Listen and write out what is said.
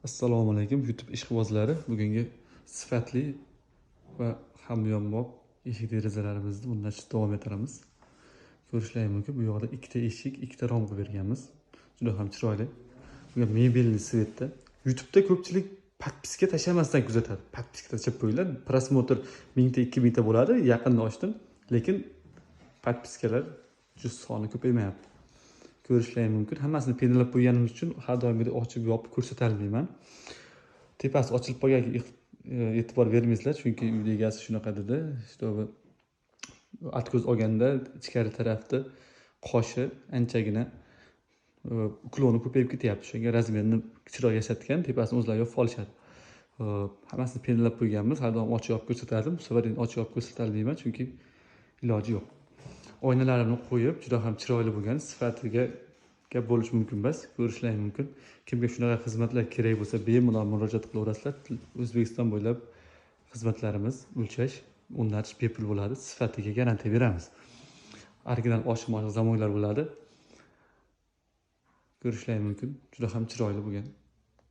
Assalomu alaykum YouTube ishqibozlari. Bugungi sifatli va hamyonbop eshik derazalarimizni bundan davom ettiramiz. Ko'rishlaringiz mumkin, bu yoqda ikkita eshik, ikkita romka berganmiz. Juda ham chiroyli. Bunga mebelli svetda. YouTube'da ko'pchilik podpiska tashlamasdan kuzatadi. Podpiska tashlab qo'yinglar. Prosmotr 1000 ta, 2000 ta bo'ladi. Yaqinda ochdim, lekin podpiskalar juda soni ko'paymayapti. Ko'rishlaringiz mumkin. Hammasini penalab qo'yganimiz uchun har doimgidek ochib yopib ko'rsata olmayman. Tepasi ochilib qolganiga e'tibor bermaysizlar, chunki uy egasi shunaqa dedi. Atko'z olganda ichkari tarafda qoshi anchagina ukloni ko'payib ketyapti. Shunga razmerni kichikroq yasatgan, tepasini o'zlari yopib olishadi. Hammasini penalab qo'yganmiz. Har doim ochib yopib ko'rsatardim. Bu safar endi ochib yopib ko'rsata olmayman, chunki iloji yo'q. Oynalarini qo'yib, juda ham chiroyli bo'lgan, sifatiga gap bo'lishi mumkin emas. Ko'rishlaringiz mumkin. Kimga shunaqa xizmatlar kerak bo'lsa, bemalol murojaat qilaverasizlar. O'zbekiston bo'ylab xizmatlarimiz, o'lchash, o'rnatish bepul bo'ladi. Sifatiga garantiya beramiz. Original oshmoq zamonlar bo'ladi. Ko'rishlaringiz mumkin. Juda ham chiroyli bo'lgan.